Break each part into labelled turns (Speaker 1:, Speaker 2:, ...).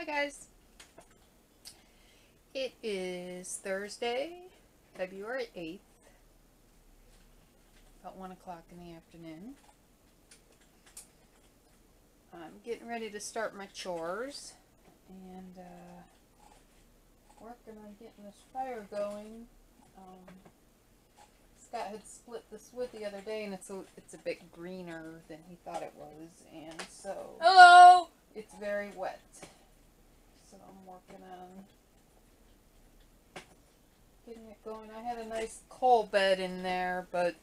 Speaker 1: Hi guys. It is Thursday, February 8th, about 1 o'clock in the afternoon. I'm getting ready to start my chores and working on getting this fire going. Scott had split this wood the other day and it's a bit greener than he thought it was, and so
Speaker 2: Hello!
Speaker 1: It's very wet. So I'm working on getting it going. I had a nice coal bed in there, but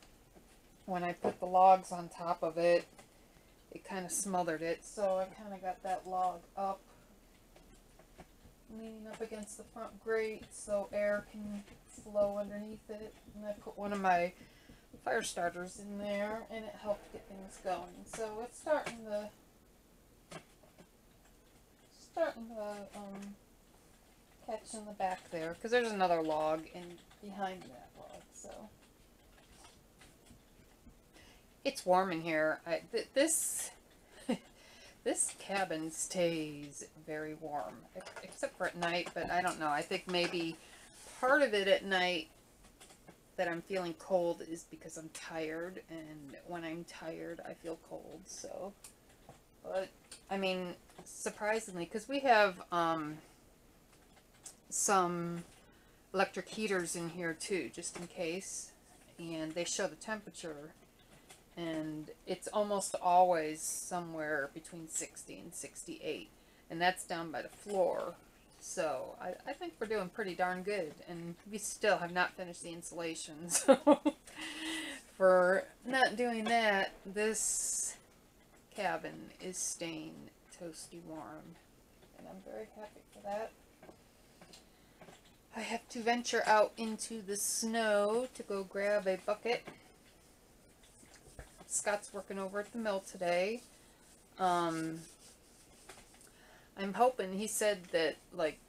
Speaker 1: when I put the logs on top of it, it kind of smothered it. So I kind of got that log up, leaning up against the front grate so air can flow underneath it. And I put one of my fire starters in there, and it helped get things going. So it's starting to catch in the back there, because there's another log in behind that log. So it's warm in here. This cabin stays very warm, except for at night. But I don't know. I think maybe part of it at night that I'm feeling cold is because I'm tired, and when I'm tired I feel cold. So, but I mean, surprisingly, because we have some electric heaters in here too, just in case, and they show the temperature, and it's almost always somewhere between 60 and 68, and that's down by the floor. So I think we're doing pretty darn good, and we still have not finished the insulation. So for not doing that, this cabin is staying toasty warm, and I'm very happy for that. I have to venture out into the snow to go grab a bucket. Scott's working over at the mill today. I'm hoping, he said that like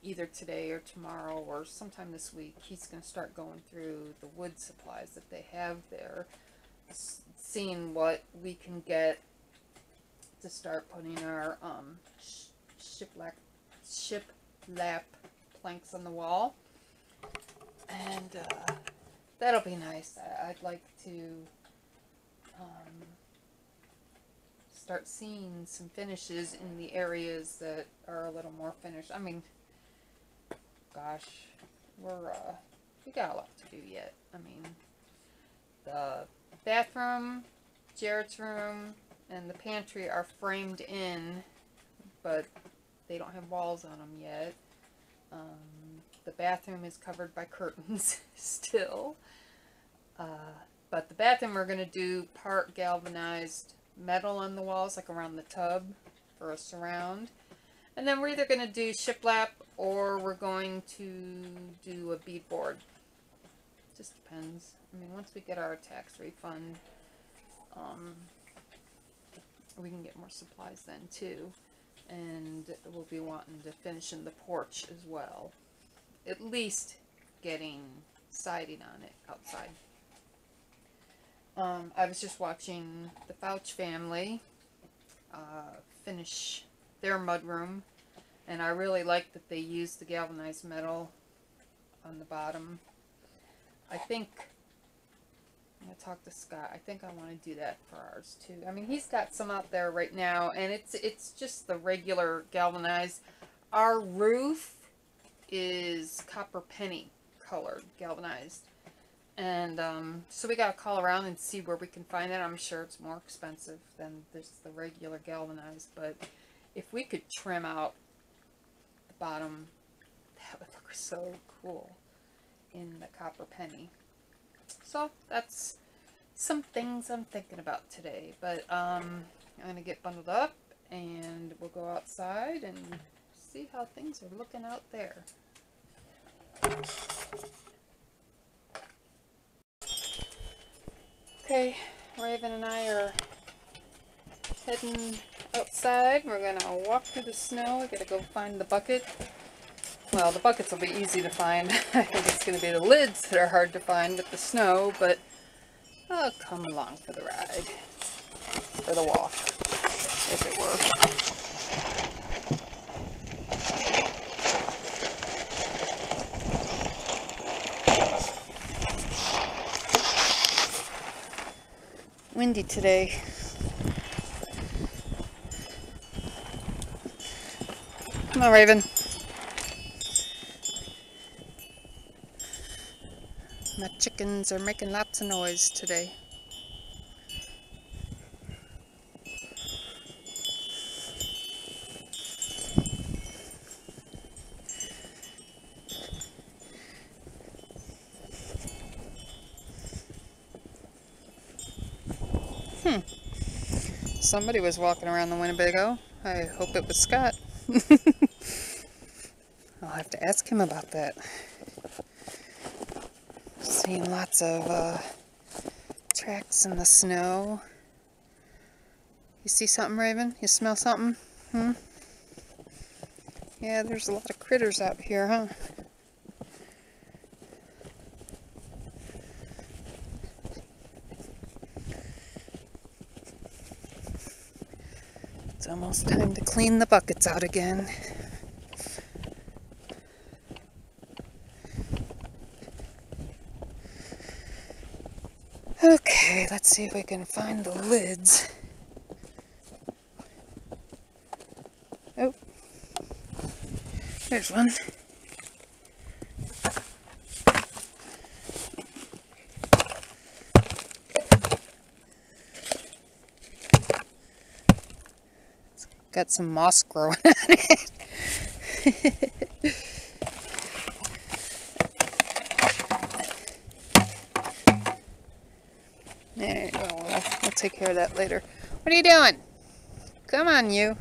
Speaker 1: either today or tomorrow or sometime this week, he's going to start going through the wood supplies that they have there, seeing what we can get to start putting our shiplap planks on the wall, and that'll be nice. I'd like to start seeing some finishes in the areas that are a little more finished. I mean, gosh, we got a lot to do yet. I mean, the bathroom, Jared's room, and the pantry are framed in, but they don't have walls on them yet. The bathroom is covered by curtains still. But the bathroom, we're going to do part galvanized metal on the walls, like around the tub for a surround. And then we're either going to do shiplap or we're going to do a beadboard. Just depends. I mean, once we get our tax refund, we can get more supplies then too. And we'll be wanting to finish in the porch as well. At least getting siding on it outside. I was just watching the Fouch family finish their mudroom, and I really like that they used the galvanized metal on the bottom. I think I'm going to talk to Scott. I think I want to do that for ours too. I mean, he's got some out there right now, and it's just the regular galvanized. Our roof is copper penny colored galvanized, and so we got to call around and see where we can find it. I'm sure it's more expensive than just the regular galvanized, but if we could trim out the bottom, that would look so cool in the copper penny. So that's some things I'm thinking about today, but I'm going to get bundled up and we'll go outside and see how things are looking out there. Okay, Raven and I are heading outside. We're going to walk through the snow. We've got to go find the bucket. Well, the buckets will be easy to find. I think it's going to be the lids that are hard to find with the snow, but I'll come along for the ride, for the walk, if it were. windy today. Come on, Raven. My chickens are making lots of noise today. Somebody was walking around the Winnebago. I hope it was Scott. I'll have to ask him about that. Seeing lots of tracks in the snow. You see something, Raven? You smell something? Yeah, there's a lot of critters out here, huh? It's almost time to clean the buckets out again. Okay, let's see if we can find the lids. Oh, there's one. Got some moss growing on it. There you go. We'll take care of that later. What are you doing? Come on, you.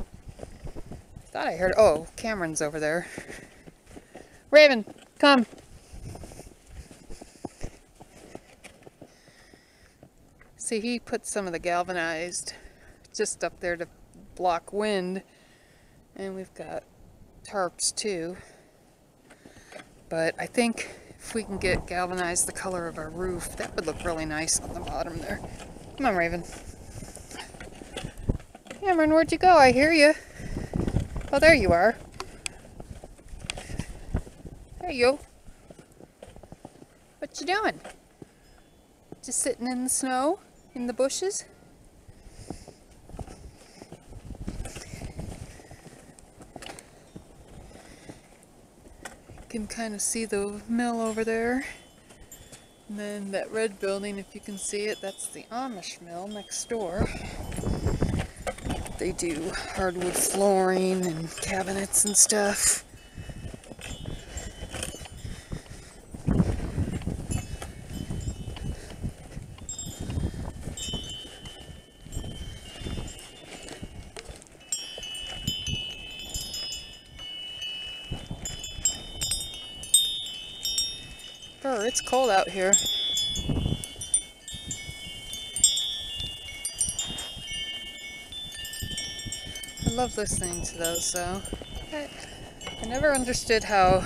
Speaker 1: Thought I heard. Oh, Cameron's over there. Raven, come. See, he put some of the galvanized just up there to block wind, and we've got tarps too, but I think if we can get galvanized the color of our roof, that would look really nice on the bottom there. Come on, Raven. Cameron, where'd you go? I hear you. Oh, there you are. There you go. What you doing? Just sitting in the snow, in the bushes? You can kind of see the mill over there, and then that red building, if you can see it, that's the Amish mill next door. They do hardwood flooring and cabinets and stuff. It's cold out here. I love listening to those, though. I never understood how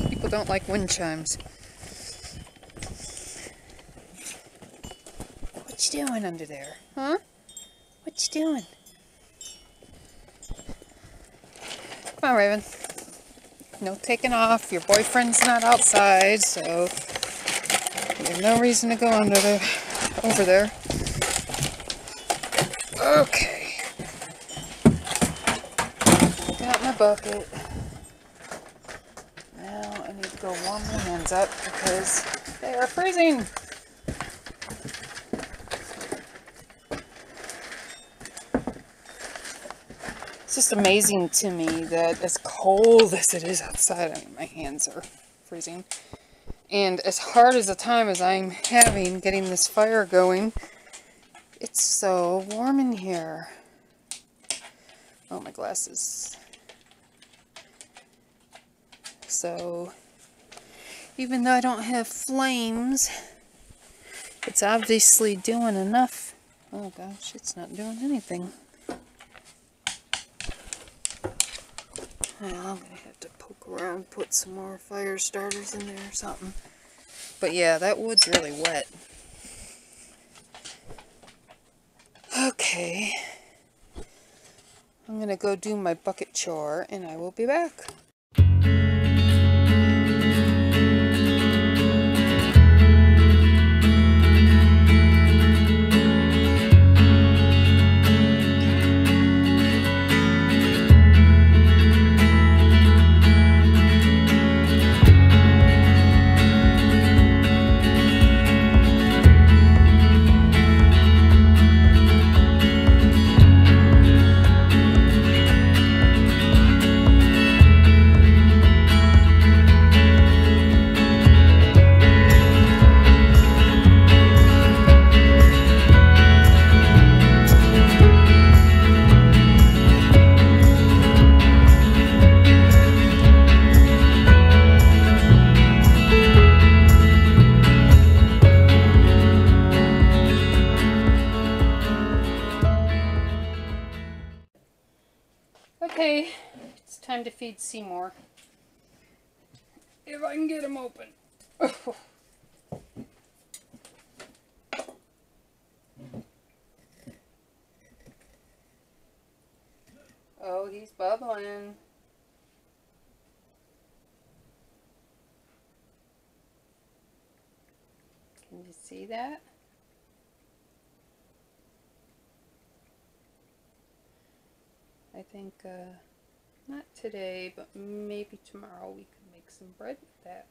Speaker 1: people don't like wind chimes. What you doing under there? Huh? What you doing? Come on, Raven. No taking off. Your boyfriend's not outside, so there's no reason to go over there. Okay. Got my bucket. Now I need to go warm my hands up because they are freezing. It's just amazing to me that as cold as it is outside, I mean, my hands are freezing. And as hard as a time as I'm having getting this fire going, it's so warm in here. Oh, my glasses. So, even though I don't have flames, it's obviously doing enough. Oh gosh, it's not doing anything. Well, I'm going to have to poke around, put some more fire starters in there or something. But yeah, that wood's really wet. Okay. I'm going to go do my bucket chore, and I will be back. it's time to feed Seymour. If I can get him open. Oh, he's bubbling. Can you see that? I think, not today, but maybe tomorrow we could make some bread with that.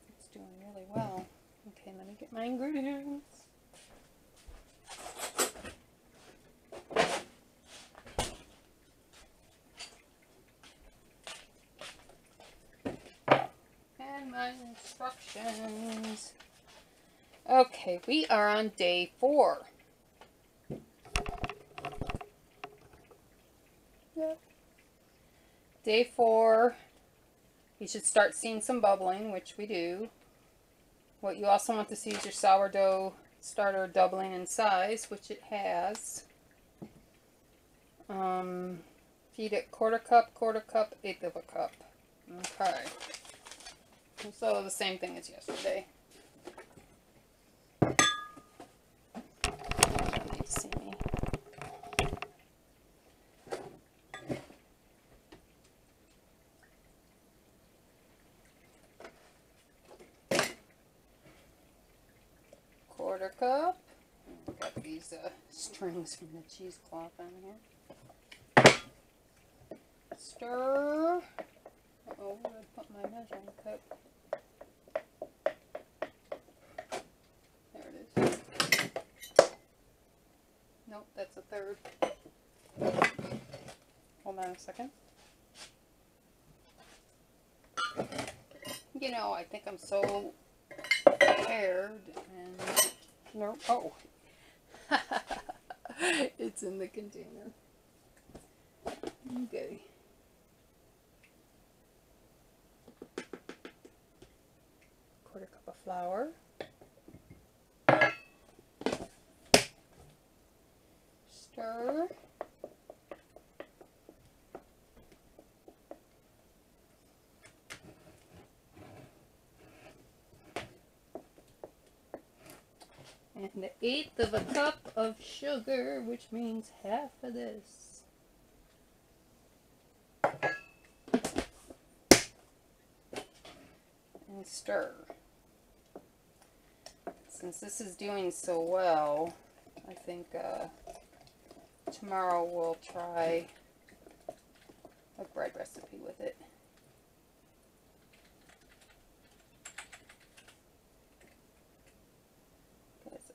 Speaker 1: It's doing really well. Okay, let me get my ingredients. And my instructions. Okay, we are on day 4. Yep. Day 4, you should start seeing some bubbling, which we do. What you also want to see is your sourdough starter doubling in size, which it has. Feed it quarter cup, 1/8 of a cup. Okay. So the same thing as yesterday. You need to see me. Quarter cup. I've got these strings from the cheesecloth on here. Stir. Uh-oh, where did I put my measuring cup? There it is. Nope, that's a 1/3. Hold on a second. You know, I think I'm so prepared and no, oh, it's in the container. Okay. Quarter cup of flour. Stir. And 1/8 of a cup of sugar, which means half of this. And stir. Since this is doing so well, I think tomorrow we'll try a bread recipe with it.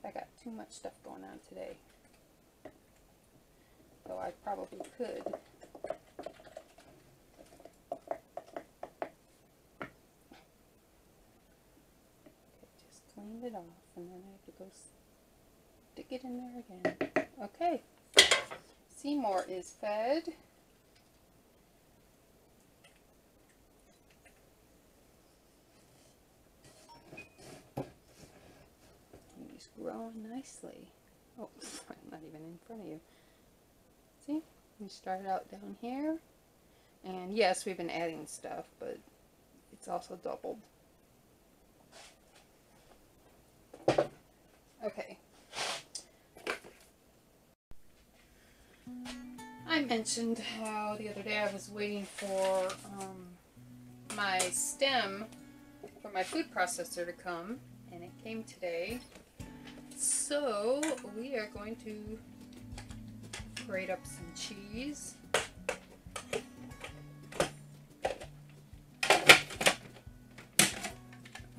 Speaker 1: I got too much stuff going on today. So I probably could. Okay, just cleaned it off and then I have to go stick it in there again. Okay. Seymour is fed. Growing nicely. Oh, I'm not even in front of you. See? We started out down here. And yes, we've been adding stuff, but it's also doubled. Okay. I mentioned how the other day I was waiting for my stem for my food processor to come, and it came today. So we are going to grate up some cheese.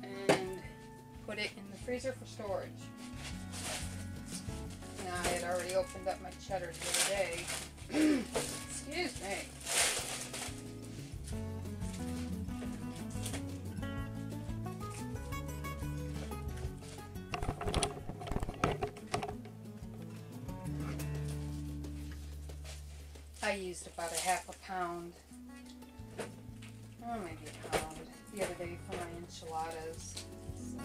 Speaker 1: And put it in the freezer for storage. Now I had already opened up my cheddar for the day. Excuse me. I used about 1/2 pound, or maybe a pound, the other day for my enchiladas. So,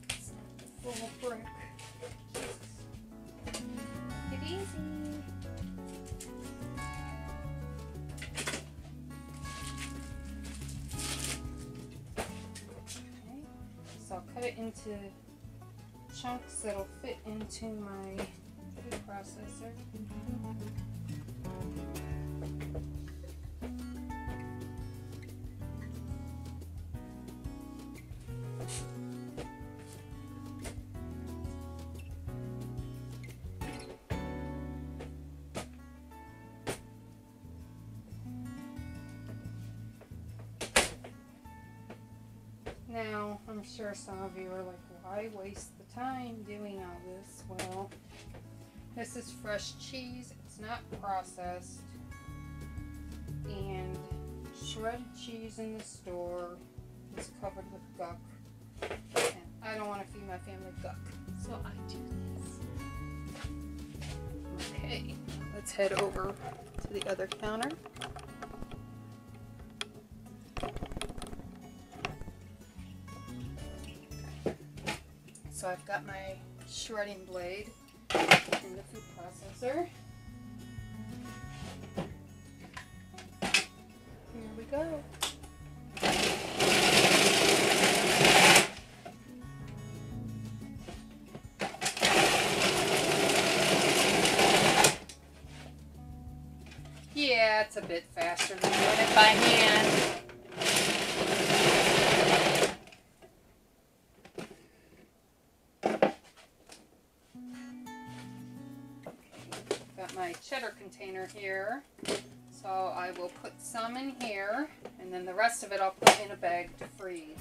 Speaker 1: it's not the full brick. easy. Okay, so I'll cut it into chunks that'll fit into my food processor. Now, I'm sure some of you are like, why waste the time doing all this? Well, this is fresh cheese. It's not processed. And shredded cheese in the store is covered with guck. And I don't want to feed my family guck, so I do this. Okay, let's head over to the other counter. So I've got my shredding blade in the food processor. Here we go. Yeah, it's a bit faster than doing it by hand. My cheddar container here, so I will put some in here and then the rest of it I'll put in a bag to freeze.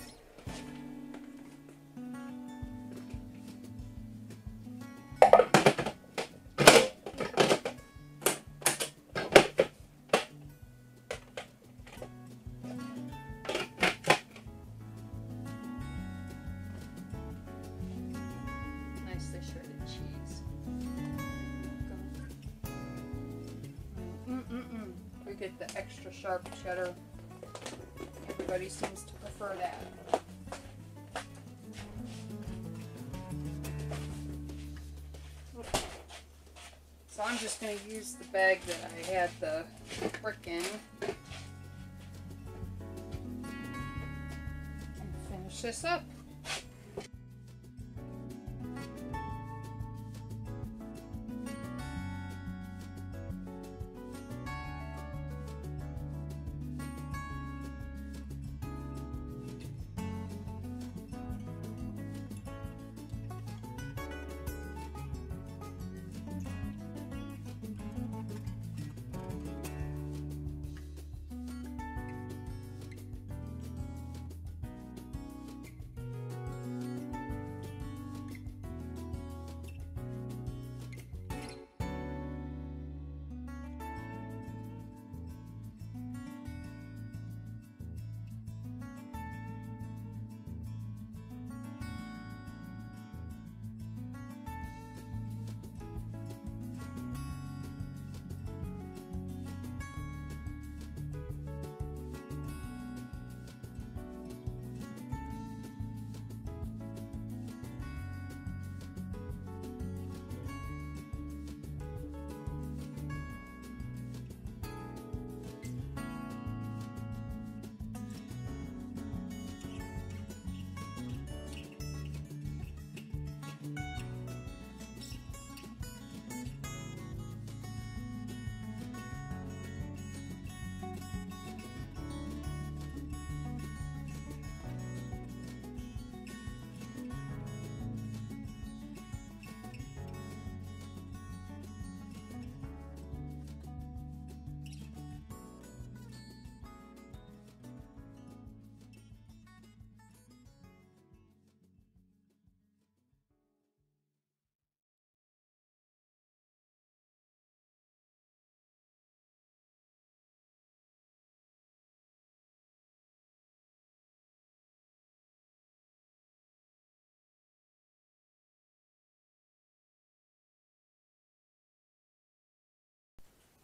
Speaker 1: Nicely shredded cheese. We get the extra sharp cheddar. Everybody seems to prefer that. So I'm just going to use the bag that I had the brick in and finish this up.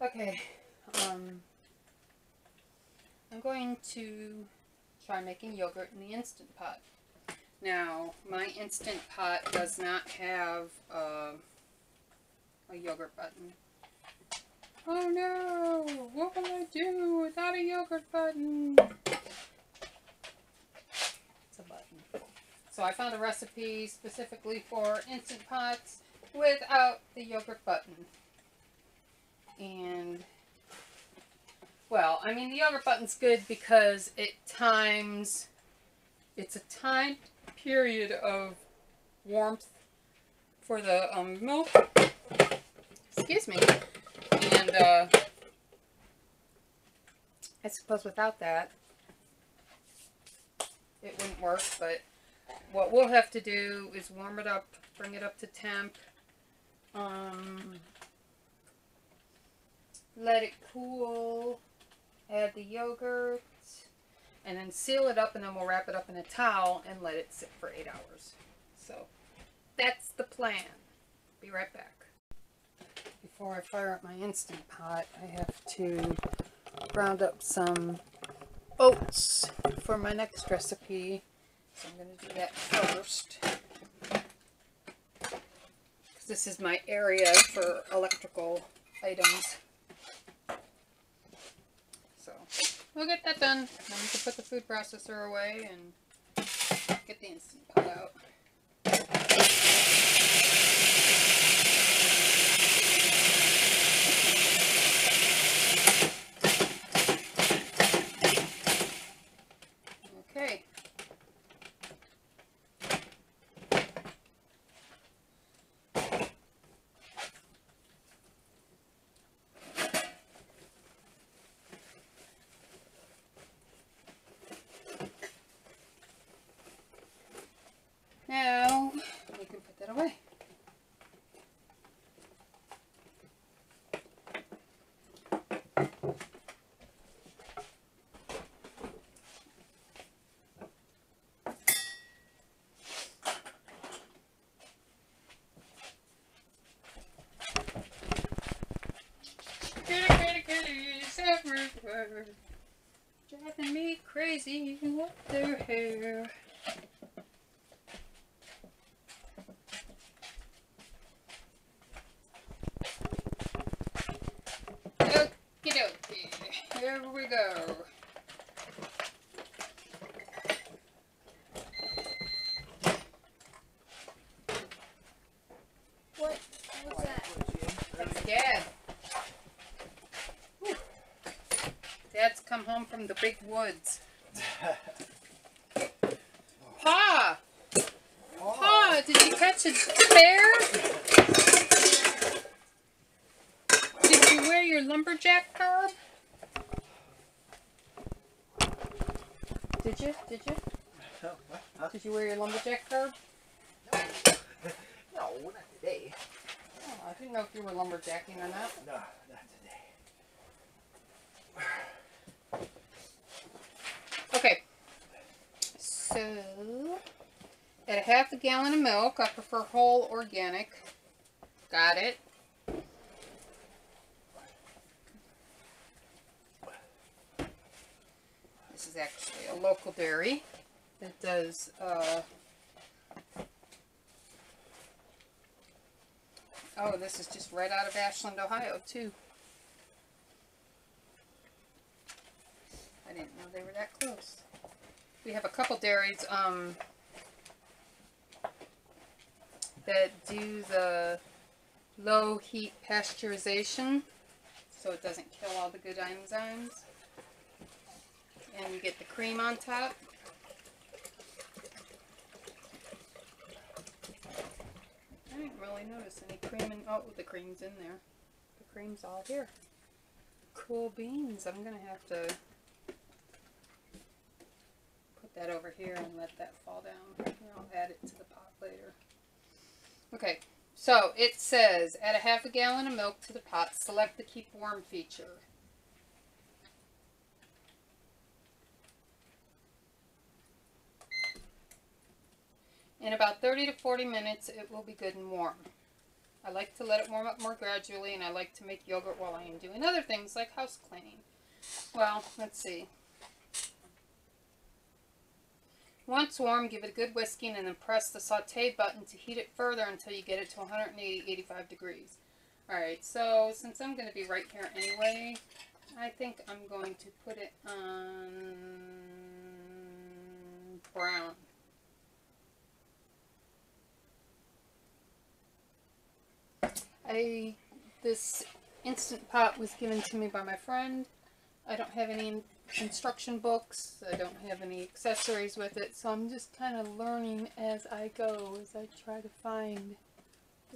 Speaker 1: Okay, I'm going to try making yogurt in the Instant Pot. Now, my Instant Pot does not have a a yogurt button. Oh no! What will I do without a yogurt button? It's a button. So I found a recipe specifically for Instant Pots without the yogurt button. And, well, I mean, the yogurt button's good because it's a timed period of warmth for the milk. Excuse me. And I suppose without that, it wouldn't work. But what we'll have to do is warm it up, bring it up to temp, let it cool, add the yogurt, and then seal it up, and then we'll wrap it up in a towel and let it sit for 8 hours. So that's the plan. Be right back. Before I fire up my Instant Pot, I have to ground up some oats for my next recipe. So I'm going to do that first. Because this is my area for electrical items. So we'll get that done. Then we can put the food processor away and get the Instant Pot out. Okay. Now we can put that away. Kitties everywhere, driving me crazy with their hair. Okie dokie, here we go.
Speaker 2: What's that?
Speaker 1: That's Dad. Whew. Dad's come home from the big woods. Pa! Pa, did you catch a bear? Did you wear your lumberjack garb? Did you? Did you?
Speaker 2: What? Huh?
Speaker 1: Did you wear your lumberjack garb?
Speaker 2: No, not today.
Speaker 1: Oh, I didn't know if you were lumberjacking or not.
Speaker 2: No, not today.
Speaker 1: Okay. So, at a half a gallon of milk, I prefer whole organic. Got it. This is actually a local dairy that does, oh, this is just right out of Ashland, Ohio, too. I didn't know they were that close. We have a couple dairies, that do the low heat pasteurization, so it doesn't kill all the good enzymes. And you get the cream on top. I didn't really notice any cream in, oh, the cream's in there. The cream's all here. Cool beans. I'm gonna have to put that over here and let that fall down. And I'll add it to the pot later. Okay, so it says, add a half a gallon of milk to the pot. Select the keep warm feature. In about 30 to 40 minutes, it will be good and warm. I like to let it warm up more gradually, and I like to make yogurt while I am doing other things like house cleaning. Well, let's see. Once warm, give it a good whisking and then press the saute button to heat it further until you get it to 180-85 degrees. Alright, so since I'm going to be right here anyway, I think I'm going to put it on brown. This Instant Pot was given to me by my friend. I don't have any instruction books. I don't have any accessories with it, so I'm just kind of learning as I go, as I try to find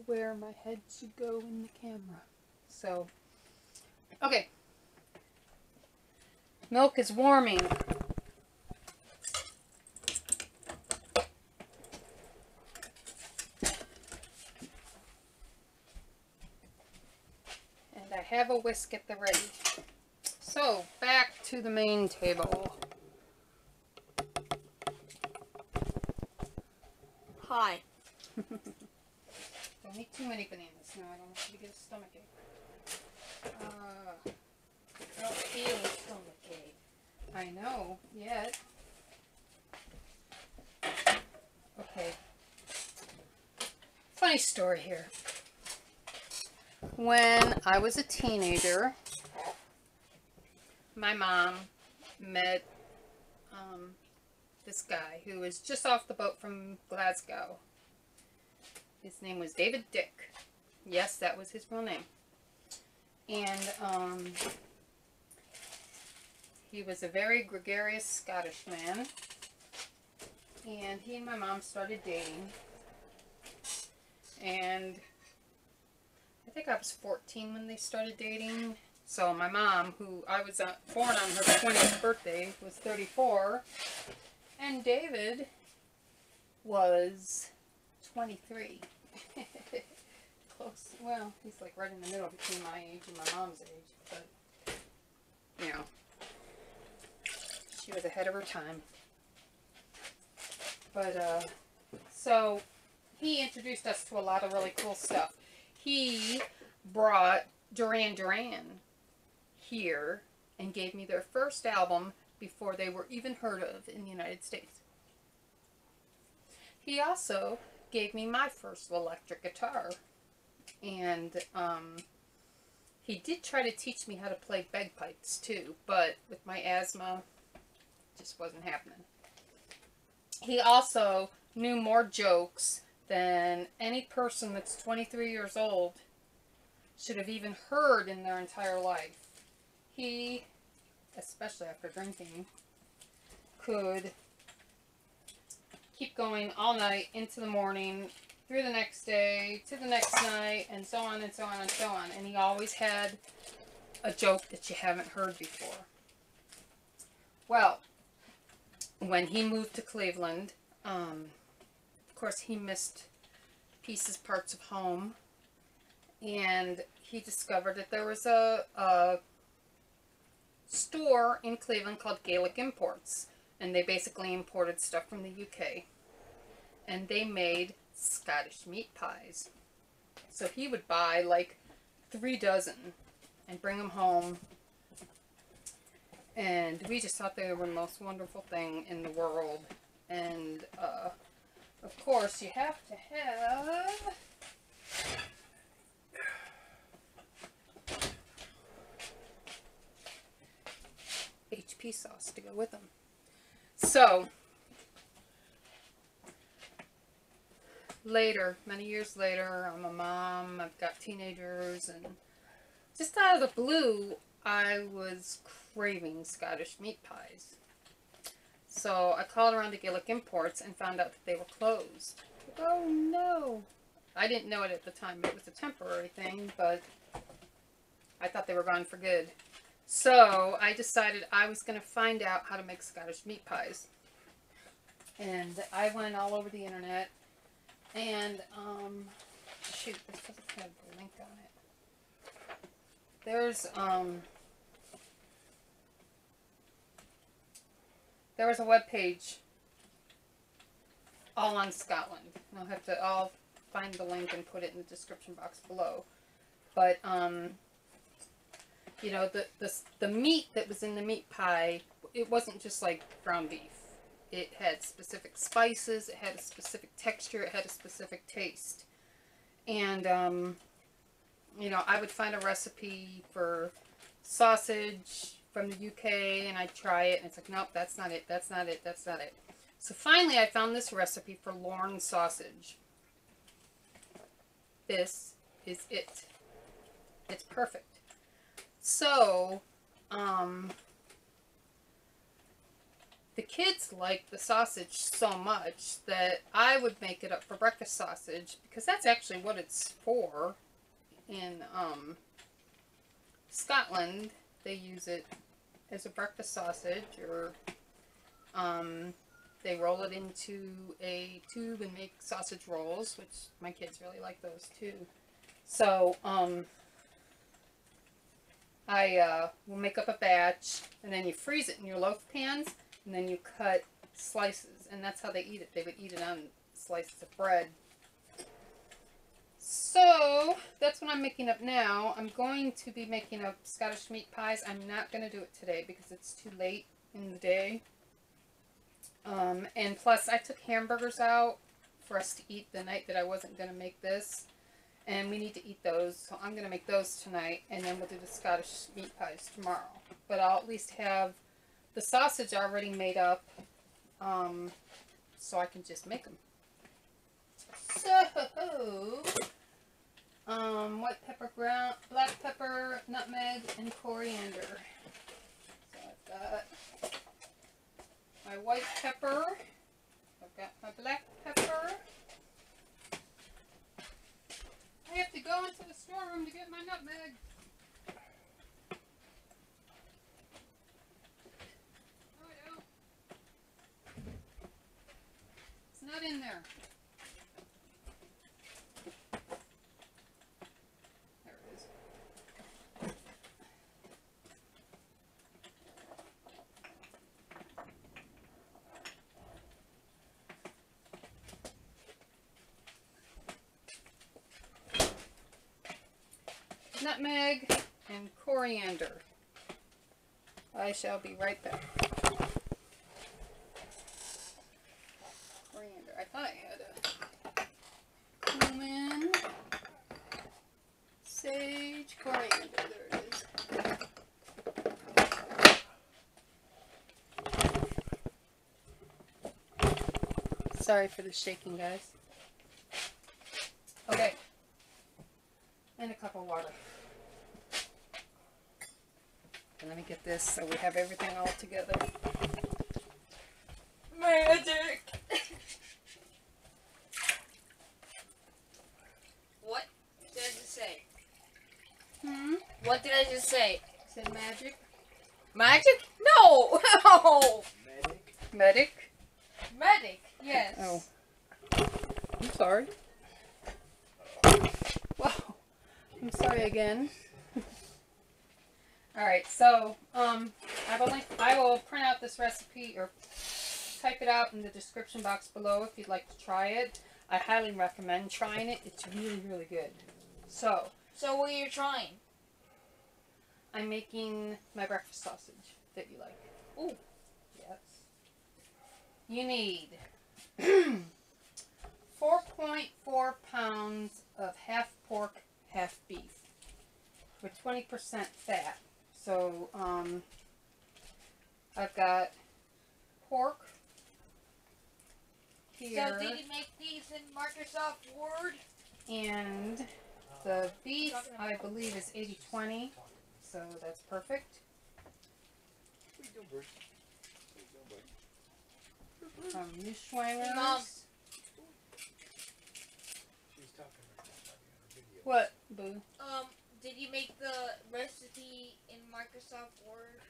Speaker 1: where my head should go in the camera. So, okay. Milk is warming. And I have a whisk at the ready. So, back to the main table.
Speaker 2: Hi.
Speaker 1: Don't eat too many bananas. No, I don't want you to get a stomachache. I don't feel a stomachache. I know, yet. Okay. Funny story here. When I was a teenager, my mom met this guy who was just off the boat from Glasgow. His name was David Dick. Yes, that was his real name. And he was a very gregarious Scottish man. And he and my mom started dating. And I think I was 14 when they started dating. So my mom, who I was born on her 20th birthday, was 34. And David was 23. Close. Well, he's like right in the middle between my age and my mom's age. But, you know, she was ahead of her time. But, so he introduced us to a lot of really cool stuff. He brought Duran Duran here and gave me their first album before they were even heard of in the United States. He also gave me my first electric guitar, and he did try to teach me how to play bagpipes too, but with my asthma, it just wasn't happening. He also knew more jokes than any person that's 23 years old should have even heard in their entire life. He, especially after drinking, could keep going all night into the morning, through the next day, to the next night, and so on and so on and so on. And he always had a joke that you haven't heard before. Well, when he moved to Cleveland, of course he missed parts of home, and he discovered that there was a store in Cleveland called Gaelic Imports, and they basically imported stuff from the UK, and they made Scottish meat pies. So he would buy like 3 dozen and bring them home, and we just thought they were the most wonderful thing in the world. And of course you have to have HP sauce to go with them. So later, many years later, I'm a mom, I've got teenagers, and just out of the blue, I was craving Scottish meat pies. So I called around to Gaelic Imports and found out that they were closed. Oh no! I didn't know it at the time. It was a temporary thing, but I thought they were gone for good. So I decided I was going to find out how to make Scottish meat pies. And I went all over the internet. And, shoot, this doesn't have the link on it. There was a web page all on Scotland. And I'll find the link and put it in the description box below. But, you know, the meat that was in the meat pie, it wasn't just like ground beef. It had specific spices, it had a specific texture, it had a specific taste. And you know, I would find a recipe for sausage from the UK and I'd try it and it's like, nope, that's not it, that's not it, that's not it. So finally I found this recipe for Lorne sausage. This is it. It's perfect. So, the kids like the sausage so much that I would make it up for breakfast sausage because that's actually what it's for. In Scotland, they use it as a breakfast sausage, or they roll it into a tube and make sausage rolls, which my kids really like those too. So I will make up a batch, and then you freeze it in your loaf pans, and then you cut slices, and that's how they eat it. They would eat it on slices of bread. So that's what I'm making up now. I'm going to be making up Scottish meat pies. I'm not going to do it today because it's too late in the day. And plus I took hamburgers out for us to eat the night that I wasn't going to make this. And we need to eat those. So I'm going to make those tonight. And then we'll do the Scottish meat pies tomorrow. But I'll at least have the sausage already made up. So I can just make them. So, white pepper, black pepper, nutmeg, and coriander. So I've got my white pepper, I've got my black pepper. I have to go into the storeroom to get my nutmeg. Oh, I don't. It's not in there. Nutmeg and coriander. I shall be right back. Coriander. I thought I had a cumin, sage, coriander. There it is. Sorry for the shaking, guys. Okay. And a cup of water. And let me get this so we have everything all together. Magic!
Speaker 2: What did I just say?
Speaker 3: What did I just say?
Speaker 1: Said magic?
Speaker 3: Magic? No! No!
Speaker 2: Medic.
Speaker 1: Medic?
Speaker 3: Medic, yes.
Speaker 1: Oh. I'm sorry. Wow. I'm sorry again. Alright, so, I will print out this recipe, or type it out in the description box below if you'd like to try it. I highly recommend trying it. It's really, really good. So
Speaker 3: what are you trying?
Speaker 1: I'm making my breakfast sausage that you like.
Speaker 3: Ooh.
Speaker 1: Yes. You need 4.4 pounds of half pork, half beef with 20% fat. So, I've got pork here.
Speaker 3: So did you make these in Microsoft Word?
Speaker 1: And the beef, I believe, is 80-20. So that's perfect.
Speaker 2: What are you doing, Bruce? What are you doing, buddy?
Speaker 1: Schwangers.
Speaker 3: Mom.
Speaker 2: She's talking right now on her video.
Speaker 1: What, Boo?
Speaker 3: Did you make the recipe in Microsoft Word?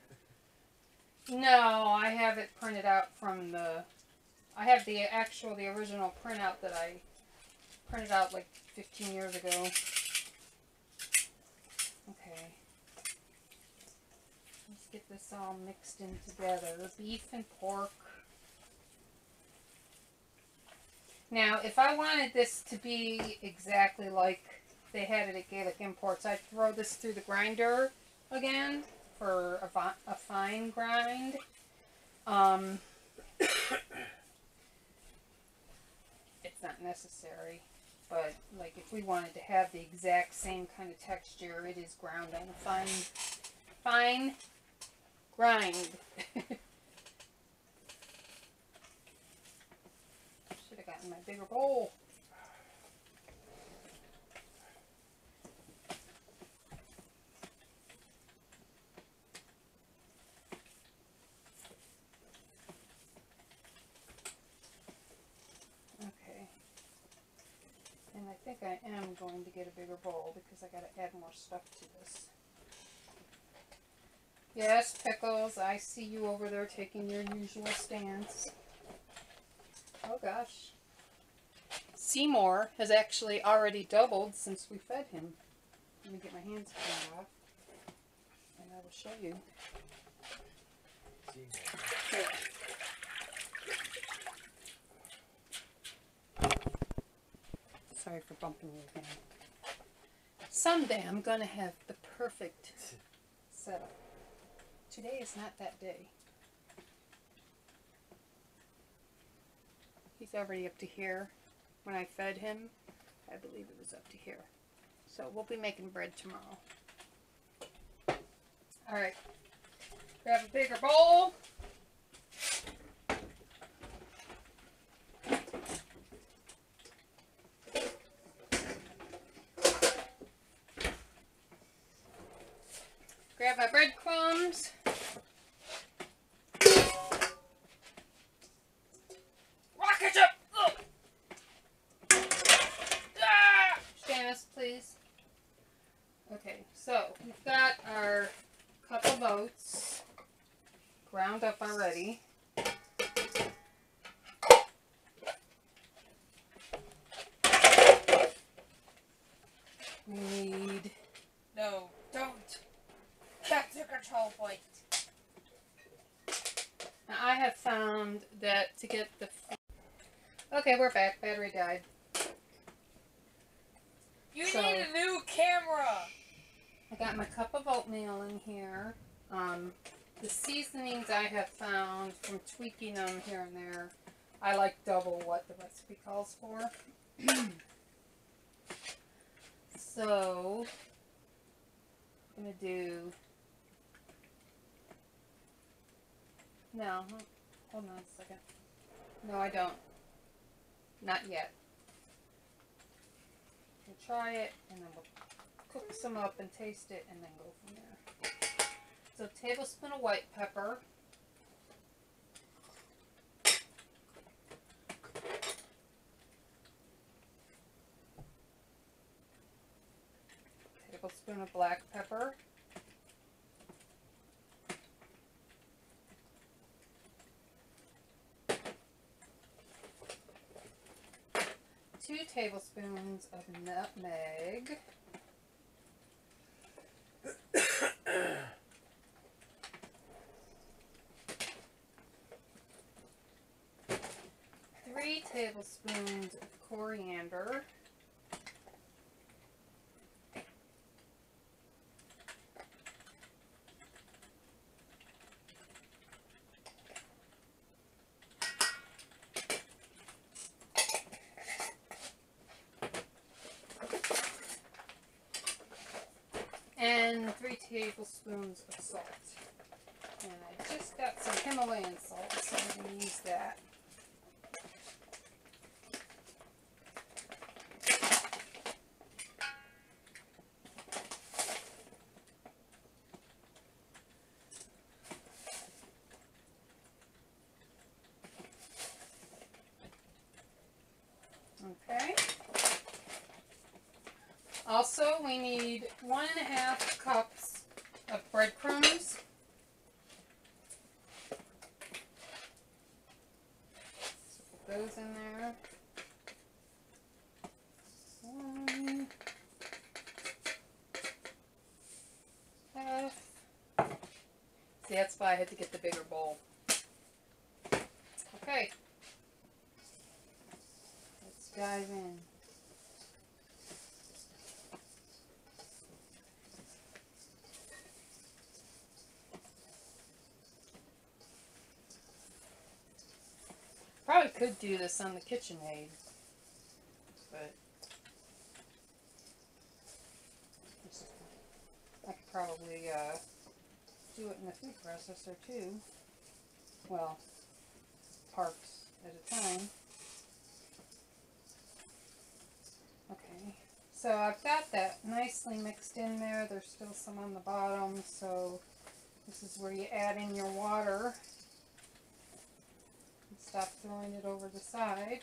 Speaker 1: No, I have it printed out from I have the original printout that I printed out like 15 years ago. Okay. Let's get this all mixed in together. Beef and pork. Now, if I wanted this to be exactly like they had it at Gaelic Imports, I'd throw this through the grinder again for a fine grind. It's not necessary. But like if we wanted to have the exact same kind of texture, it is ground on a fine grind. Should have gotten my bigger bowl. And I think I am going to get a bigger bowl because I got to add more stuff to this. Yes, Pickles, I see you over there taking your usual stance. Oh gosh. Seymour has actually already doubled since we fed him. Let me get my hands cleaned off and I will show you. Here. Sorry for bumping you again. Someday I'm going to have the perfect setup. Today is not that day. He's already up to here. When I fed him, I believe it was up to here. So we'll be making bread tomorrow. Alright. Grab a bigger bowl. Grab my breadcrumbs. Rocket up! Ah! Janice, please. Okay, so we've got our cup of oats ground up already. We need...
Speaker 3: No, don't. That's the control point.
Speaker 1: Now I have found that to get the... Okay, we're back. Battery died.
Speaker 3: You need a new camera.
Speaker 1: I got my cup of oatmeal in here. The seasonings I have found from tweaking them here and there, I like double what the recipe calls for. So, I'm going to do... No, hold on a second. No, I don't. Not yet. We'll try it, and then we'll cook some up and taste it, and then go from there. So, a tablespoon of white pepper. Tablespoon of black pepper. 2 tablespoons of nutmeg. Three tablespoons of coriander. And 3 tablespoons of salt. And I just got some Himalayan salt, so I'm going to use that. Okay. Also, we need 1.5 cups of breadcrumbs. So put those in there. 1 half. See, that's why I had to get the bigger bowl. Okay. Let's dive in. Probably could do this on the KitchenAid, but probably do it in the food processor too. Well, parts at a time. Okay, so I've got that nicely mixed in there. There's still some on the bottom, so this is where you add in your water. And stop throwing it over the side.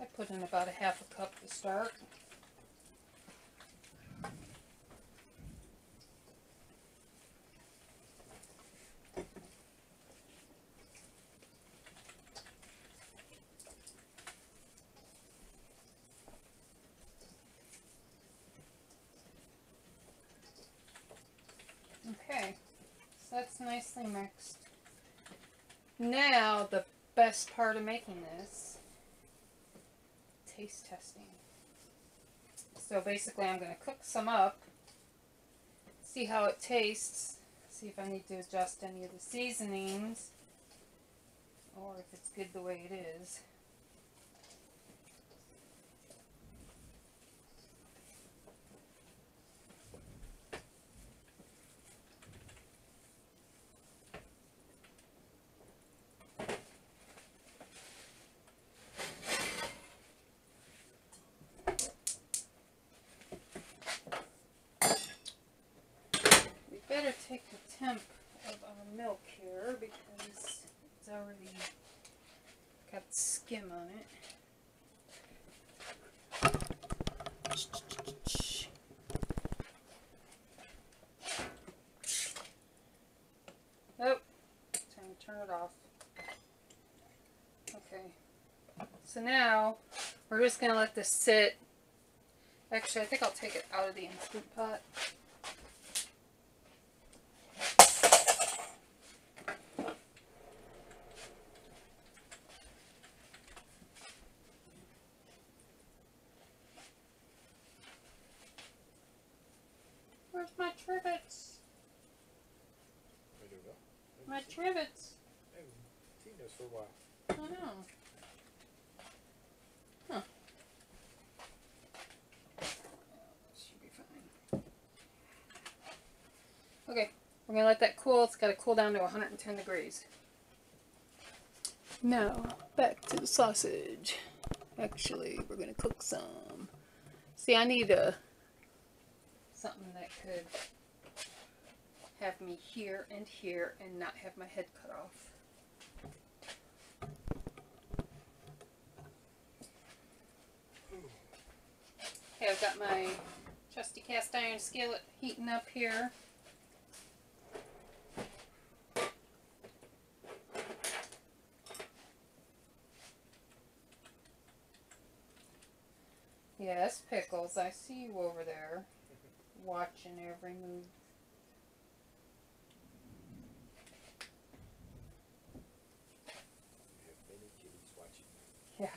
Speaker 1: I put in about a half a cup to start. Okay, so that's nicely mixed. Now the best part of making this, taste testing. So basically I'm going to cook some up, see how it tastes, see if I need to adjust any of the seasonings, or if it's good the way it is. Better take the temp of our milk here because it's already got skim on it. Oh, time to turn it off. Okay, so now we're just going to let this sit. Actually, I think I'll take it out of the Instant Pot. Where's my trivets?
Speaker 2: I don't know.
Speaker 1: My trivets.
Speaker 2: I haven't seen those for a while.
Speaker 1: I know. Huh. Should be fine. Okay, we're going to let that cool. It's got to cool down to 110 degrees. Now, back to the sausage. Actually, we're going to cook some. See, I need something that could have me here and not have my head cut off. Okay, I've got my trusty cast iron skillet heating up here. Yes, Pickles, I see you over there, watching every move.
Speaker 2: We have many kitties watching.
Speaker 1: Yeah.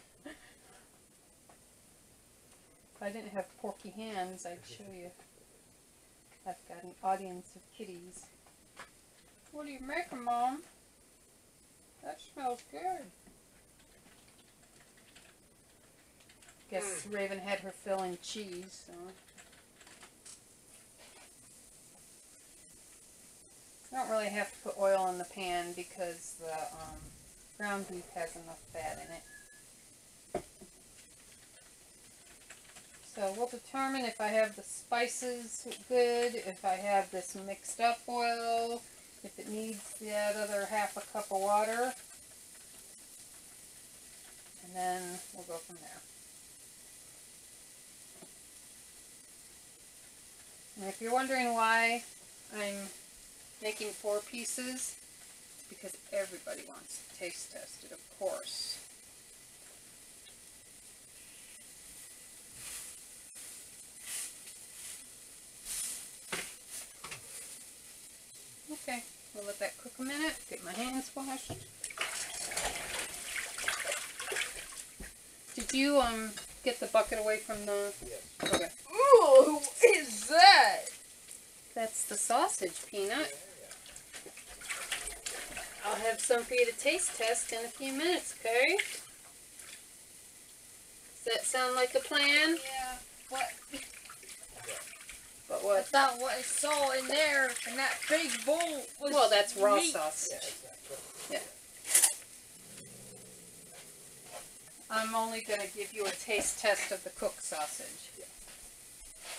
Speaker 1: If I didn't have porky hands, I'd show you. I've got an audience of kitties. What are you making, Mom? That smells good. Guess Raven had her fill in cheese, so. I don't really have to put oil in the pan because the ground beef has enough fat in it. So we'll determine if I have the spices good, if I have this mixed up oil, if it needs that other half a cup of water, and then we'll go from there. And if you're wondering why I'm making 4 pieces, it's because everybody wants to taste test it, of course. Okay, we'll let that cook a minute, get my hands washed. Did Did you get the bucket away from the?
Speaker 2: Yes.
Speaker 1: Okay.
Speaker 3: Ooh, what is that?
Speaker 1: That's the sausage, Peanut.
Speaker 2: Yeah.
Speaker 1: I'll have some for you to taste test in a few minutes, okay? Does that sound like a plan?
Speaker 3: Yeah. What?
Speaker 1: But
Speaker 3: I
Speaker 1: what?
Speaker 3: thought what I saw in there in that big bowl was.
Speaker 1: Well, that's raw
Speaker 3: meat.
Speaker 1: sausage.
Speaker 2: Yeah, it's not cooked.
Speaker 1: Yeah. I'm only going to give you a taste test of the cooked sausage.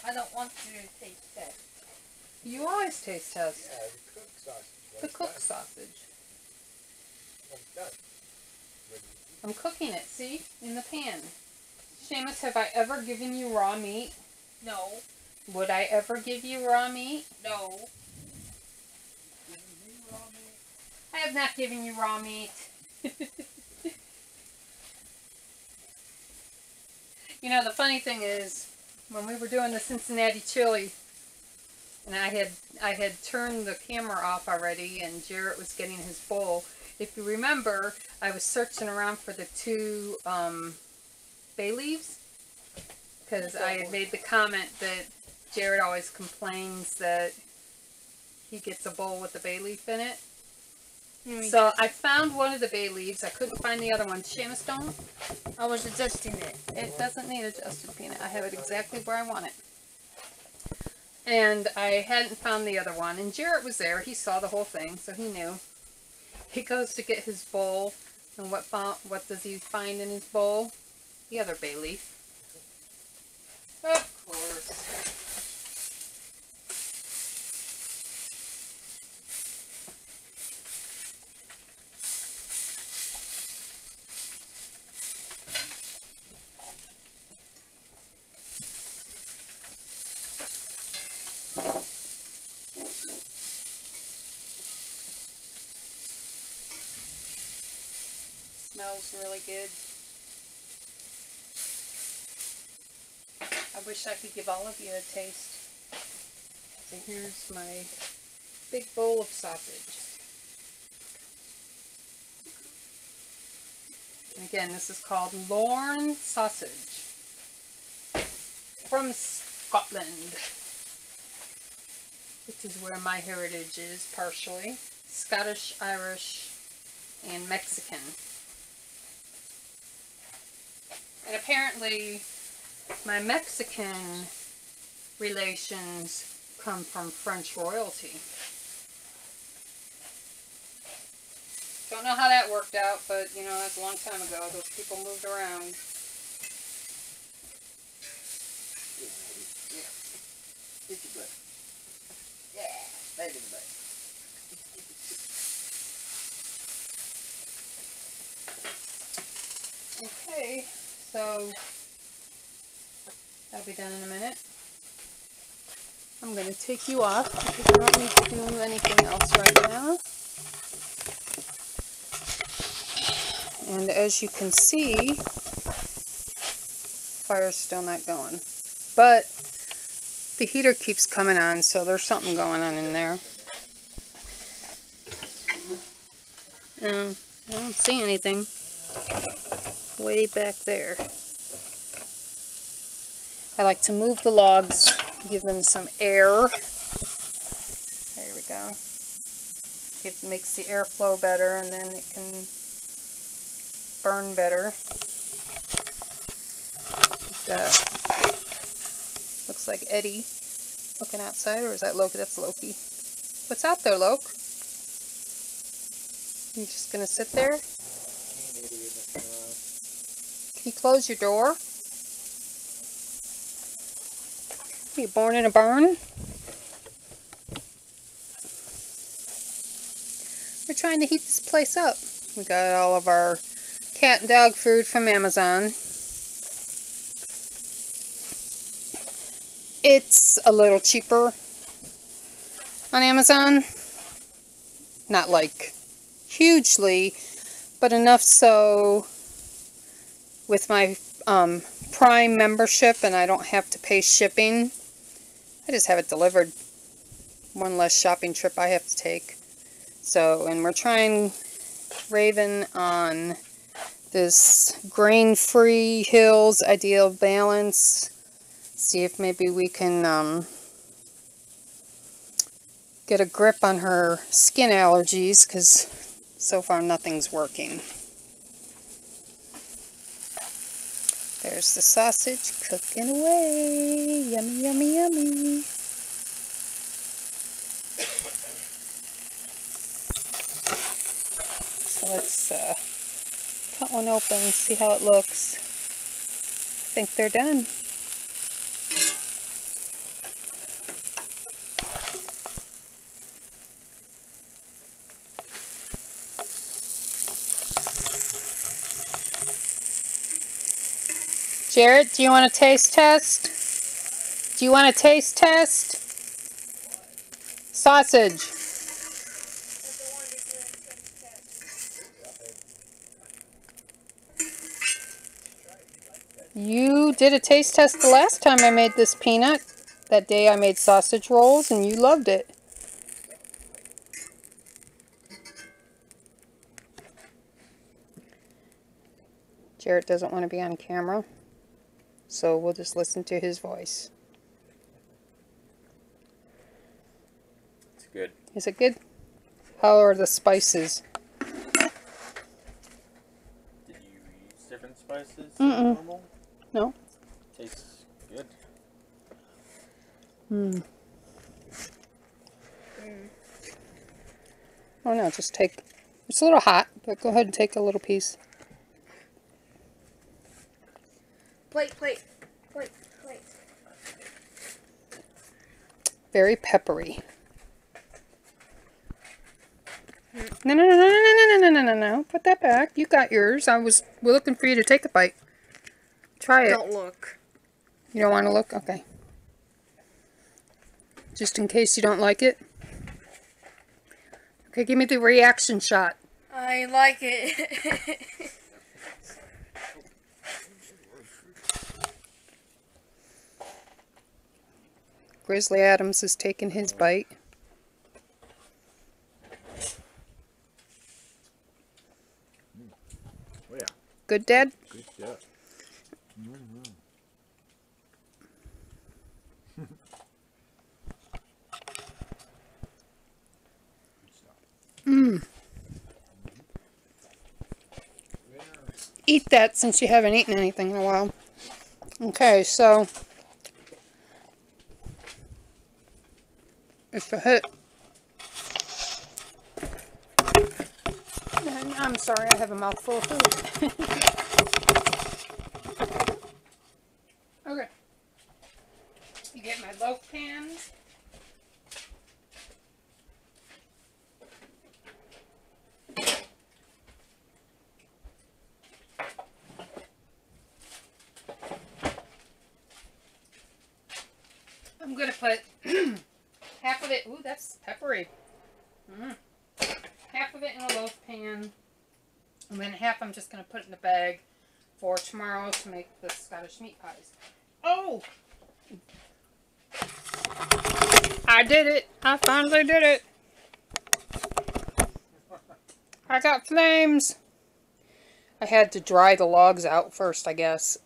Speaker 3: I don't want to taste that.
Speaker 1: You always taste test
Speaker 2: Yeah, the cooked sausage. When
Speaker 1: the
Speaker 2: it's
Speaker 1: cooked
Speaker 2: done.
Speaker 1: sausage.
Speaker 2: When it's done. When you eat.
Speaker 1: I'm cooking it, see? In the pan. Seamus, have I ever given you raw meat?
Speaker 3: No.
Speaker 1: Would I ever give you raw meat?
Speaker 3: No.
Speaker 1: I have not given you raw meat. You know, the funny thing is, when we were doing the Cincinnati chili, and I had turned the camera off already, and Jarrett was getting his bowl. If you remember, I was searching around for the 2 bay leaves, because I had made the comment that Jarrett always complains that he gets a bowl with a bay leaf in it. So I found one of the bay leaves. I couldn't find the other one. Seamus, don't?
Speaker 3: I was adjusting it.
Speaker 1: It doesn't need adjusted, Peanut. I have it exactly where I want it. And I hadn't found the other one. And Jarrett was there. He saw the whole thing, so he knew. He goes to get his bowl. And what does he find in his bowl? The other bay leaf. Of course. Smells really good. I wish I could give all of you a taste. So here's my big bowl of sausage. And again, this is called Lorne sausage from Scotland, which is where my heritage is partially. Scottish, Irish, and Mexican. And apparently my Mexican relations come from French royalty. Don't know how that worked out, but you know, that's a long time ago. Those people moved around.
Speaker 2: Eat your butt.
Speaker 3: Yeah.
Speaker 2: Right in the butt.
Speaker 1: Okay, so that'll be done in a minute. I'm going to take you off because I don't need to do anything else right now. And as you can see, fire's still not going. But the heater keeps coming on, so there's something going on in there. I don't see anything way back there. I like to move the logs, give them some air. There we go. It makes the air flow better, and then it can burn better. Looks like Eddie looking outside, or is that Loki? That's Loki. What's out there, Loki? You just gonna sit there? Can you close your door? Are you born in a barn? We're trying to heat this place up. We got all of our cat and dog food from Amazon. It's a little cheaper on Amazon. Not like hugely, but enough so with my Prime membership, and I don't have to pay shipping. I just have it delivered. One less shopping trip I have to take. So, and we're trying Raven on this grain-free Hills Ideal Balance. See if maybe we can get a grip on her skin allergies, because so far nothing's working. There's the sausage cooking away. Yummy, yummy, yummy. So let's cut one open and see how it looks. I think they're done. Jarrett, do you want a taste test? Do you want a taste test? Sausage. You did a taste test the last time I made this peanut. That day I made sausage rolls and you loved it. Jarrett doesn't want to be on camera, so we'll just listen to his voice.
Speaker 2: It's good.
Speaker 1: Is it good? How are the spices?
Speaker 2: Did you use different spices
Speaker 1: Mm-mm.
Speaker 2: than normal?
Speaker 1: No.
Speaker 2: Tastes good.
Speaker 1: Oh no, just take, it's a little hot, but go ahead and take a little piece.
Speaker 3: Plate, plate, plate, plate.
Speaker 1: Very peppery. No, no, no, no, no, no, no, no, no, no. Put that back. You got yours. We're looking for you to take a bite. Try it.
Speaker 3: Don't look.
Speaker 1: You don't want to look? Okay. Just in case you don't like it. Okay, give me the reaction shot.
Speaker 3: I like it.
Speaker 1: Grizzly Adams has taken his bite.
Speaker 2: Oh yeah.
Speaker 1: Good, Dad?
Speaker 2: Good stuff.
Speaker 1: Eat that since you haven't eaten anything in a while. Okay, so it's a hit. And I'm sorry, I have a mouthful of food. Okay. You get my loaf pans. I'm going to put half of it, ooh, that's peppery. Half of it in a loaf pan, and then half I'm just going to put in the bag for tomorrow to make the Scottish meat pies. Oh! I did it! I finally did it! I got flames! I had to dry the logs out first, I guess.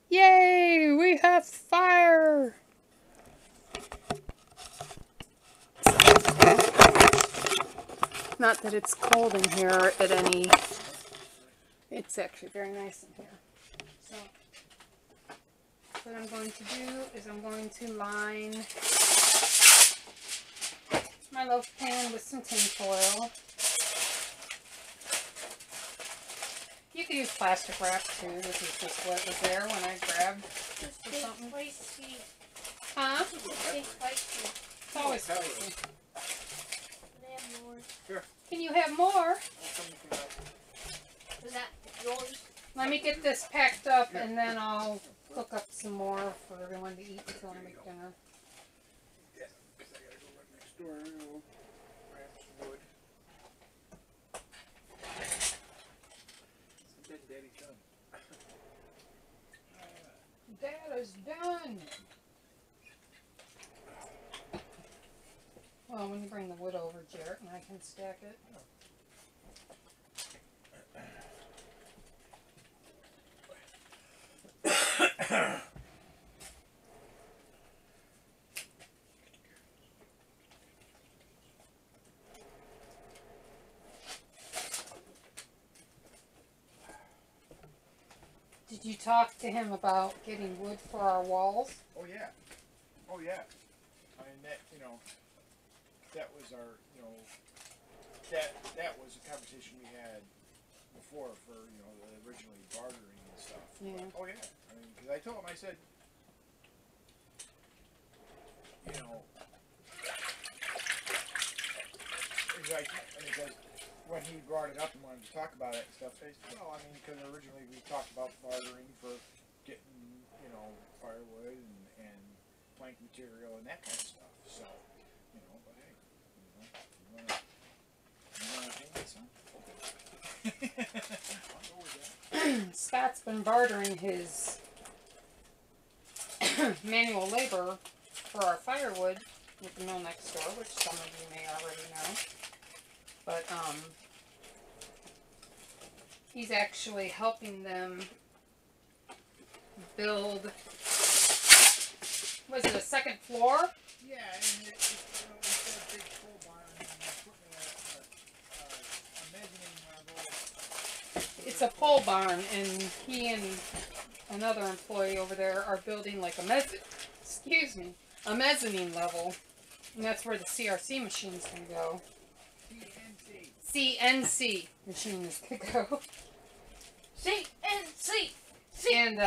Speaker 1: Yay! We have fire! Not that it's cold in here at any... It's actually very nice in here. So, what I'm going to do is I'm going to line my loaf pan with some tin foil. You could use plastic wrap too. This is just what was there when I grabbed
Speaker 3: Just
Speaker 1: or
Speaker 3: take
Speaker 1: something.
Speaker 3: spicy.
Speaker 1: Huh?
Speaker 3: Just take spicy.
Speaker 1: It's always spicy.
Speaker 3: Can I have more?
Speaker 2: Sure.
Speaker 1: Can you have more?
Speaker 3: Is that yours?
Speaker 1: Let me get this packed up and then I'll cook up some more for everyone to eat until I make dinner.
Speaker 2: Yeah, because I gotta go right next door and we'll grab some wood. Then Daddy's done.
Speaker 1: That is done. Well, when you bring the wood over, Jarrett, and I can stack it. Did you talk to him about getting wood for our walls?
Speaker 2: Oh yeah. Oh yeah. I mean that, you know, that was our, you know, that was a conversation we had before for, you know, originally bartering and stuff.
Speaker 1: Yeah.
Speaker 2: But, oh yeah. I mean, because I told him, I said, you know, because when he brought it up and wanted to talk about it and stuff, I said, well, I mean, because originally we talked about bartering for getting, you know, firewood and plank material and that kind of stuff. So, you know, but hey, you know, you wanna hold that, son? I'll go with that.
Speaker 1: Scott's been bartering his manual labor for our firewood with the mill next door, which some of you may already know. But he's actually helping them build, was it a second floor?
Speaker 2: Yeah, and you know, instead of big pole barn, and putting a mezzanine level.
Speaker 1: It's a pole barn, and he and another employee over there are building like a mezzanine level, and that's where the CRC machine's gonna go. CNC machine is gonna go.
Speaker 3: CNC.
Speaker 1: And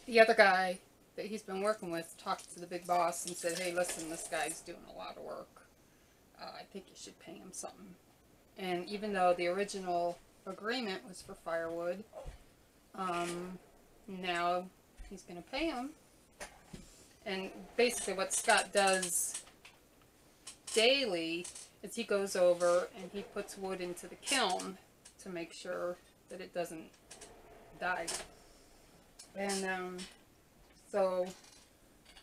Speaker 1: the other guy that he's been working with talked to the big boss and said, "Hey, listen, this guy's doing a lot of work. I think you should pay him something." And even though the original agreement was for firewood, now he's going to pay him. And basically what Scott does daily is he goes over and he puts wood into the kiln to make sure that it doesn't die. And so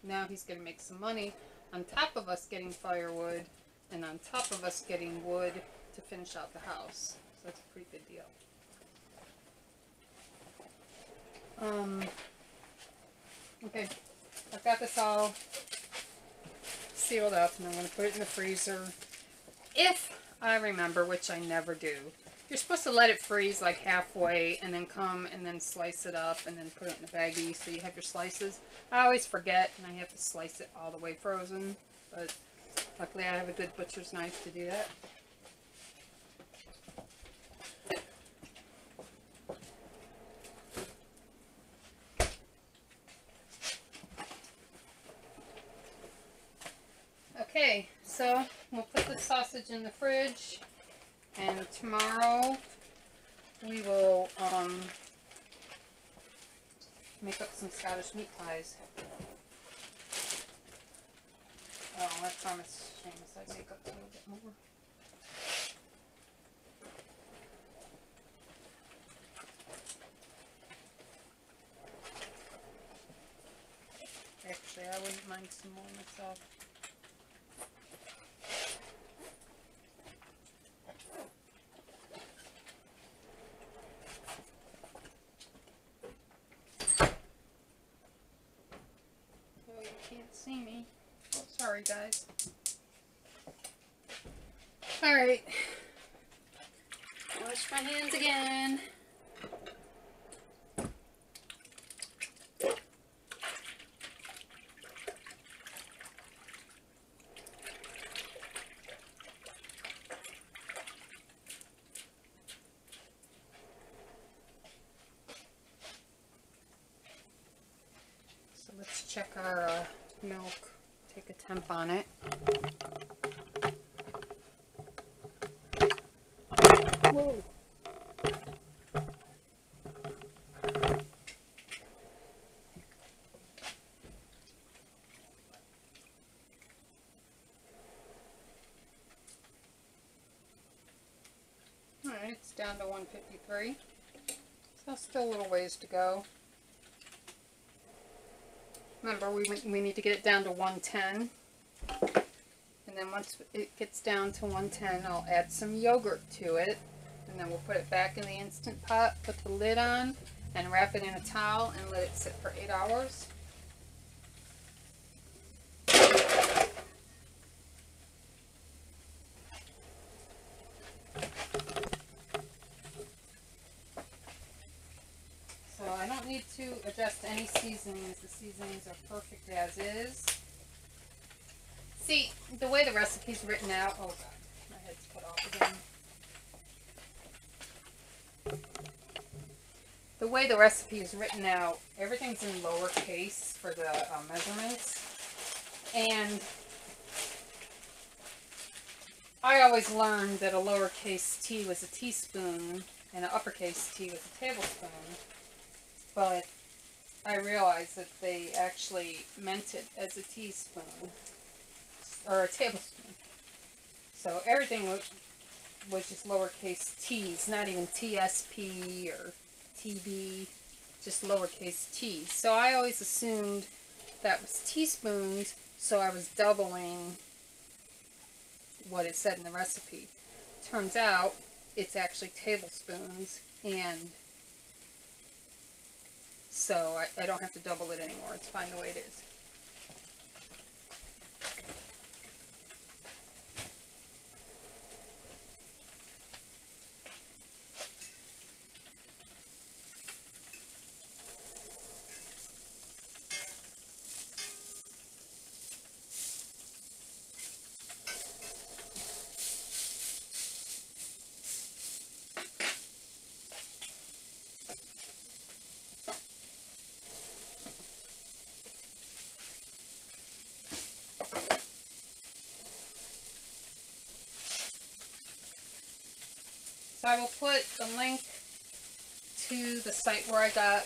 Speaker 1: now he's going to make some money on top of us getting firewood and on top of us getting wood to finish out the house. So that's a pretty good deal. Okay, I've got this all sealed up and I'm going to put it in the freezer. If I remember, which I never do, you're supposed to let it freeze like halfway and then come and then slice it up and then put it in a baggie so you have your slices. I always forget and I have to slice it all the way frozen, but luckily I have a good butcher's knife to do that. Okay, so we'll put the sausage in the fridge, and tomorrow we will make up some Scottish meat pies. Oh, I promised Seamus I'd make up a little bit more. Actually, I wouldn't mind some more myself. See me. Oh, sorry guys. Alright. Wash my hands again. So let's check our milk. Take a temp on it. Whoa. Alright, it's down to 153. So still a little ways to go. Remember, we need to get it down to 110. And then once it gets down to 110, I'll add some yogurt to it. And then we'll put it back in the Instant Pot, put the lid on, and wrap it in a towel and let it sit for 8 hours. So I don't need to adjust any seasonings. The seasonings are perfect as is. See, the way the recipe's written out, oh god, my head's cut off again. The way the recipe is written out, everything's in lowercase for the measurements. And I always learned that a lowercase t was a teaspoon and an uppercase T was a tablespoon. But I realized that they actually meant it as a teaspoon or a tablespoon. So everything was just lowercase t's, not even TSP or TB, just lowercase t's. So I always assumed that was teaspoons, so I was doubling what it said in the recipe. Turns out it's actually tablespoons, and so I don't have to double it anymore. It's fine the way it is. So I will put the link to the site where I got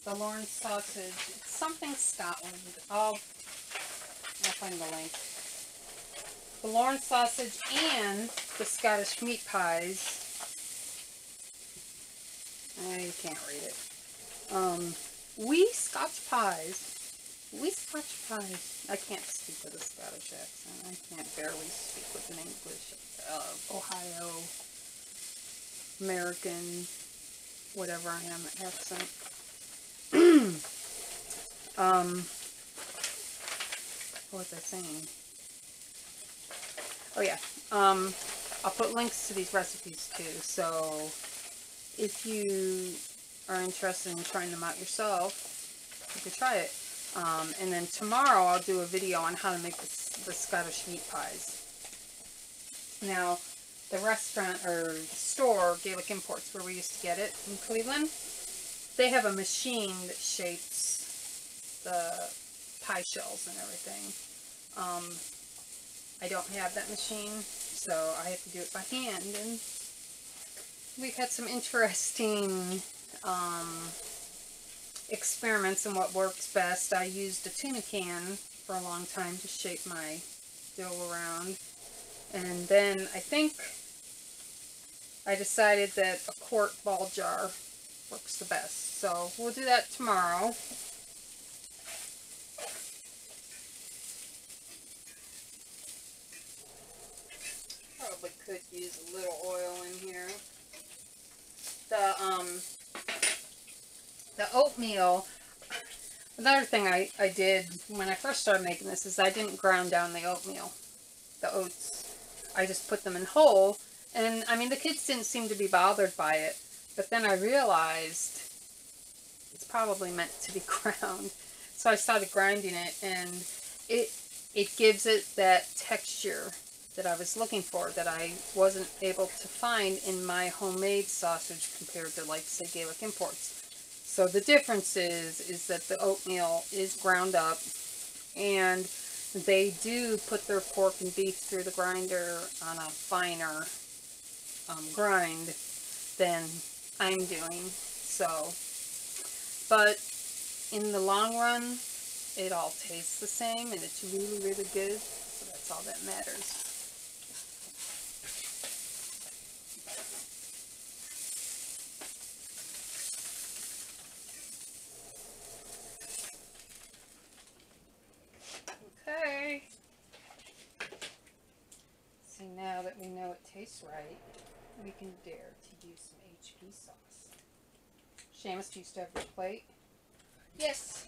Speaker 1: the Lorne sausage. It's something Scotland. I'll find the link. The Lorne sausage and the Scottish meat pies. You can't read it. Wee Scotch pies. Wee Scotch pies. I can't speak with a Scottish accent. I can't barely speak with an English, Ohio, American, whatever I am, accent. What was I saying? Oh yeah. I'll put links to these recipes too. So if you are interested in trying them out yourself, you could try it. And then tomorrow I'll do a video on how to make the Scottish meat pies. Now, the restaurant or store, Gaelic Imports, where we used to get it in Cleveland, they have a machine that shapes the pie shells and everything. I don't have that machine, so I have to do it by hand. And we've had some interesting experiments in what works best. I used a tuna can for a long time to shape my dough around, and then I think I decided that a quart ball jar works the best. So we'll do that tomorrow. Probably could use a little oil in here. The oatmeal, another thing I did when I first started making this is I didn't ground down the oatmeal, the oats. I just put them in whole, and I mean the kids didn't seem to be bothered by it, but then I realized it's probably meant to be ground. So I started grinding it, and it gives it that texture that I was looking for, that I wasn't able to find in my homemade sausage compared to, like, say, Gaelic Imports. So the difference is that the oatmeal is ground up, and they do put their pork and beef through the grinder on a finer grind than I'm doing. So, but in the long run, it all tastes the same, and it's really, really good. So that's all that matters. Okay. See, now that we know it tastes right, we can dare to use some HP sauce. Seamus used to have your plate.
Speaker 3: Yes.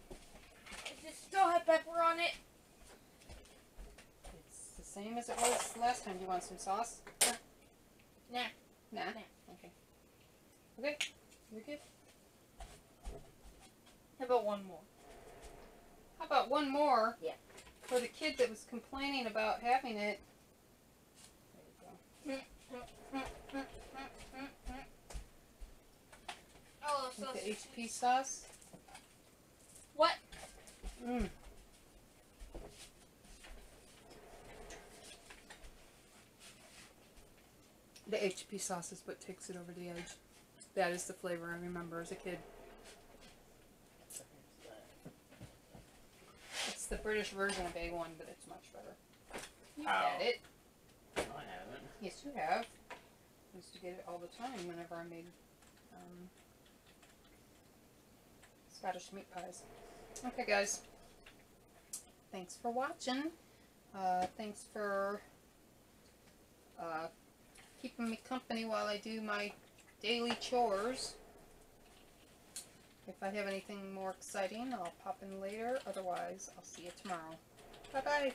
Speaker 3: Does it still have pepper on it?
Speaker 1: It's the same as it was last time. Do you want some sauce?
Speaker 3: Nah.
Speaker 1: Nah?
Speaker 3: Nah.
Speaker 1: Okay. Okay. You're good.
Speaker 3: How about one more?
Speaker 1: How about one more?
Speaker 3: Yeah.
Speaker 1: For the kid that was complaining about having it. There you go.
Speaker 3: Oh,
Speaker 1: With
Speaker 3: so
Speaker 1: the HP sauce.
Speaker 3: what?
Speaker 1: Mmm. The HP sauce is what takes it over the edge. That is the flavor I remember as a kid. It's the British version of A1, but it's much better. You've had it.
Speaker 4: No, I haven't.
Speaker 1: Yes, you have. I used to get it all the time whenever I made Scottish meat pies. Okay, guys. Thanks for watching. Thanks for keeping me company while I do my daily chores. If I have anything more exciting, I'll pop in later. Otherwise, I'll see you tomorrow. Bye-bye.